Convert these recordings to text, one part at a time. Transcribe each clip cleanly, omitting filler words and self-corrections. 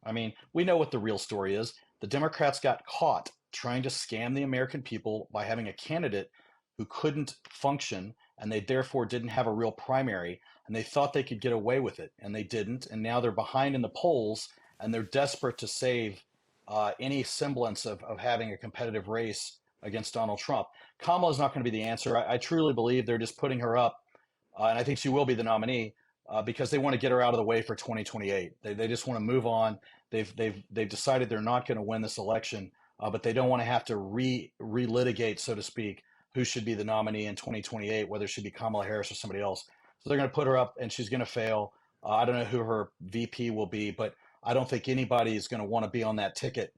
I mean, we know what the real story is. The Democrats got caught trying to scam the American people by having a candidate who couldn't function, and they therefore didn't have a real primary, and they thought they could get away with it, and they didn't. And now they're behind in the polls, and they're desperate to save any semblance of having a competitive race against Donald Trump. Kamala is not going to be the answer. I truly believe they're just putting her up, and I think she will be the nominee because they want to get her out of the way for 2028. They just want to move on. They've decided they're not going to win this election, but they don't want to have to relitigate, so to speak, who should be the nominee in 2028, whether it should be Kamala Harris or somebody else. So they're going to put her up, and she's going to fail. I don't know who her VP will be, but I don't think anybody is going to want to be on that ticket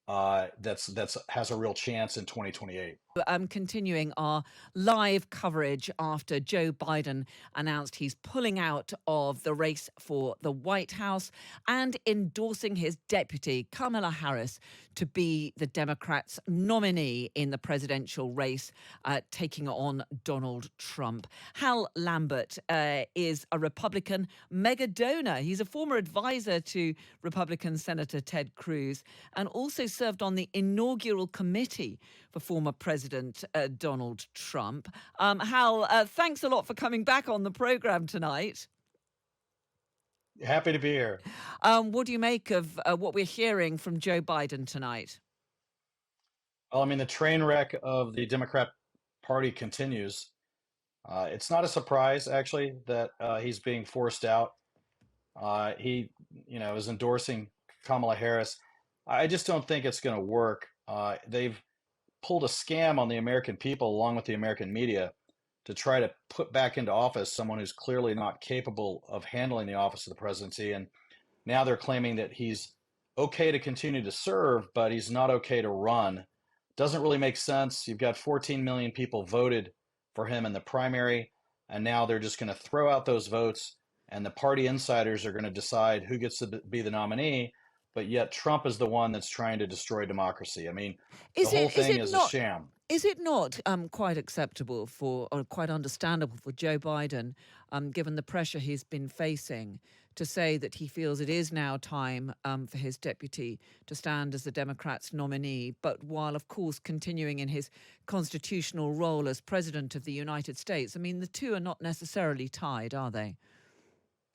that's has a real chance in 2028. Continuing our live coverage after Joe Biden announced he's pulling out of the race for the White House and endorsing his deputy, Kamala Harris, to be the Democrats' nominee in the presidential race, taking on Donald Trump. Hal Lambert is a Republican megadonor. He's a former advisor to Republican Senator Ted Cruz and also served on the inaugural committee for former President Donald Trump. Hal, thanks a lot for coming back on the program tonight. Happy to be here. What do you make of what we're hearing from Joe Biden tonight? Well, I mean, the train wreck of the Democrat Party continues. It's not a surprise, actually, that he's being forced out. He, is endorsing Kamala Harris. I just don't think it's going to work. They've pulled a scam on the American people along with the American media to try to put back into office someone who's clearly not capable of handling the office of the presidency. And now they're claiming that he's okay to continue to serve, but he's not okay to run. Doesn't really make sense. You've got 14 million people voted for him in the primary, and now they're just going to throw out those votes, and the party insiders are going to decide who gets to be the nominee. But yet Trump is the one that's trying to destroy democracy. I mean, the whole thing is a sham. Is it not quite acceptable or quite understandable for Joe Biden, given the pressure he's been facing, to say that he feels it is now time for his deputy to stand as the Democrats' nominee, but while, of course, continuing in his constitutional role as President of the United States? I mean, the two are not necessarily tied, are they?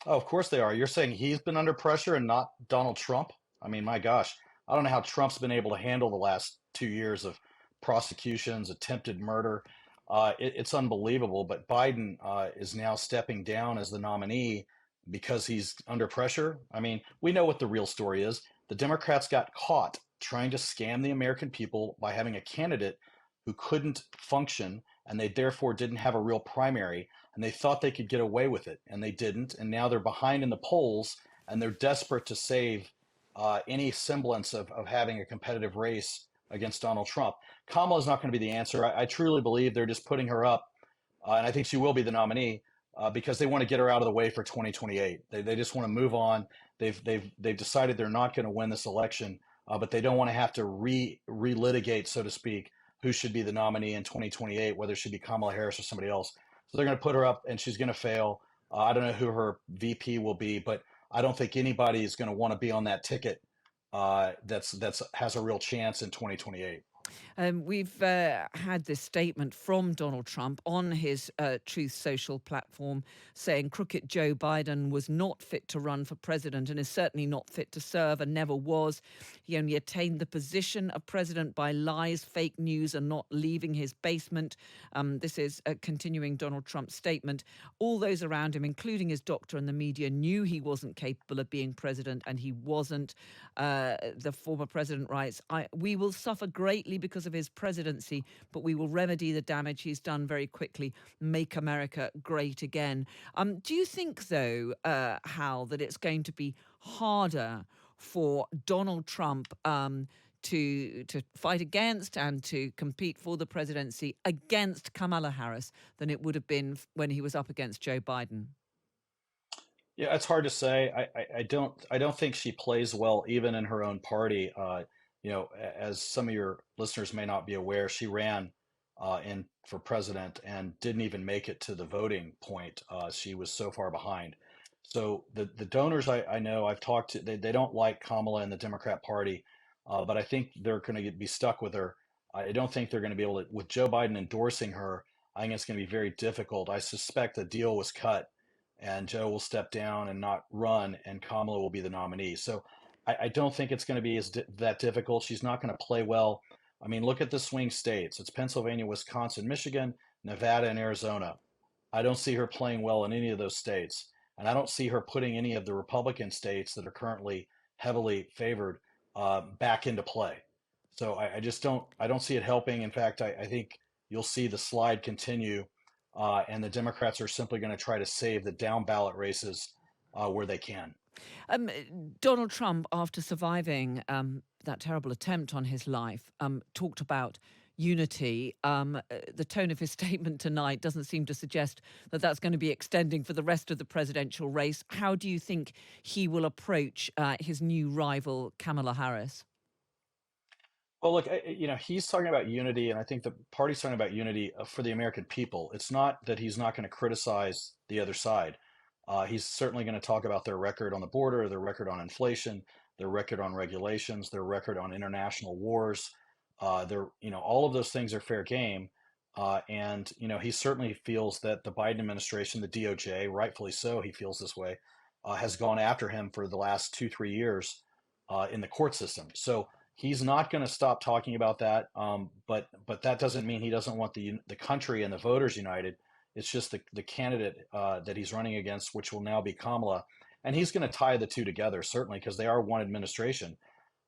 Oh, of course they are. You're saying he's been under pressure and not Donald Trump? I mean, my gosh, I don't know how Trump's been able to handle the last 2 years of prosecutions, attempted murder. It's unbelievable. But Biden is now stepping down as the nominee because he's under pressure. I mean, we know what the real story is. The Democrats got caught trying to scam the American people by having a candidate who couldn't function, and they therefore didn't have a real primary, and they thought they could get away with it, and they didn't. And now they're behind in the polls, and they're desperate to save any semblance of having a competitive race against Donald Trump. Kamala is not going to be the answer. I truly believe they're just putting her up, and I think she will be the nominee because they want to get her out of the way for 2028. They just want to move on. They've decided they're not going to win this election, but they don't want to have to relitigate, so to speak, who should be the nominee in 2028, whether it should be Kamala Harris or somebody else. So they're going to put her up, and she's going to fail. I don't know who her VP will be, but I don't think anybody is going to want to be on that ticket that's has a real chance in 2028. We've had this statement from Donald Trump on his Truth Social platform saying crooked Joe Biden was not fit to run for president and is certainly not fit to serve and never was. He only attained the position of president by lies, fake news, and not leaving his basement. This is a continuing Donald Trump's statement. All those around him, including his doctor and the media, knew he wasn't capable of being president, and he wasn't. The former president writes, we will suffer greatly because of his presidency, but we will remedy the damage he's done very quickly. Make America great again. Do you think, though, Hal, that it's going to be harder for Donald Trump to fight against and to compete for the presidency against Kamala Harris than it would have been when he was up against Joe Biden? Yeah, it's hard to say. I don't think she plays well even in her own party. As some of your listeners may not be aware, she ran in for president and didn't even make it to the voting point. She was so far behind. So the donors I know, I've talked to, they don't like Kamala and the Democrat Party, but I think they're going to be stuck with her. I don't think they're going to be able to, with Joe Biden endorsing her, I think it's going to be very difficult. I suspect the deal was cut and Joe will step down and not run, and Kamala will be the nominee. So I don't think it's going to be that difficult. She's not going to play well. I mean, look at the swing states. It's Pennsylvania, Wisconsin, Michigan, Nevada, and Arizona. I don't see her playing well in any of those states. And I don't see her putting any of the Republican states that are currently heavily favored back into play. So I just I don't see it helping. In fact, I think you'll see the slide continue, and the Democrats are simply going to try to save the down ballot races where they can. Um, Donald Trump, after surviving that terrible attempt on his life, talked about unity. The tone of his statement tonight doesn't seem to suggest that that's going to be extending for the rest of the presidential race. How do you think he will approach his new rival, Kamala Harris? Well, look, he's talking about unity, and I think the party's talking about unity for the American people. It's not that he's not going to criticize the other side. He's certainly going to talk about their record on the border, their record on inflation, their record on regulations, their record on international wars. All of those things are fair game. And he certainly feels that the Biden administration, the DOJ, rightfully so, he feels this way, has gone after him for the last 2, 3 years in the court system. So he's not going to stop talking about that. But that doesn't mean he doesn't want the country and the voters united. It's just the candidate that he's running against, which will now be Kamala, and he's going to tie the two together certainly because they are one administration.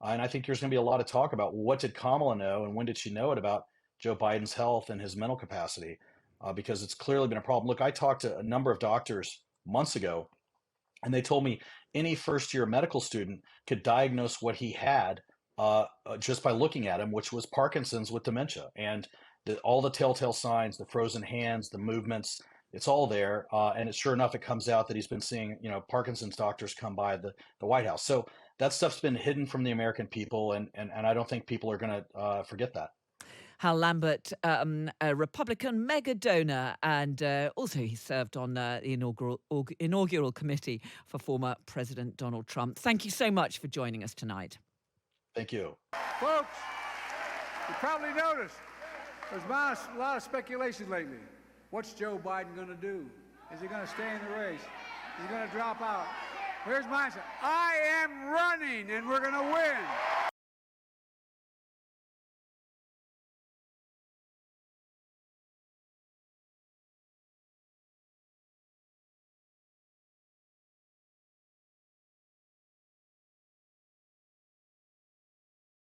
And I think there's going to be a lot of talk about what did Kamala know and when did she know it about Joe Biden's health and his mental capacity, because it's clearly been a problem. Look, I talked to a number of doctors months ago, and they told me any first year medical student could diagnose what he had just by looking at him, which was Parkinson's with dementia. And all the telltale signs, the frozen hands, the movements, it's all there. And sure enough, it comes out that he's been seeing, Parkinson's doctors come by the White House. So that stuff's been hidden from the American people. And I don't think people are going to forget that. Hal Lambert, a Republican megadonor, and also he served on the inaugural committee for former President Donald Trump. Thank you so much for joining us tonight. Thank you. Folks, you probably noticed there's been a lot of speculation lately. What's Joe Biden going to do? Is he going to stay in the race? Is he going to drop out? Here's my answer. I am running, and we're going to win.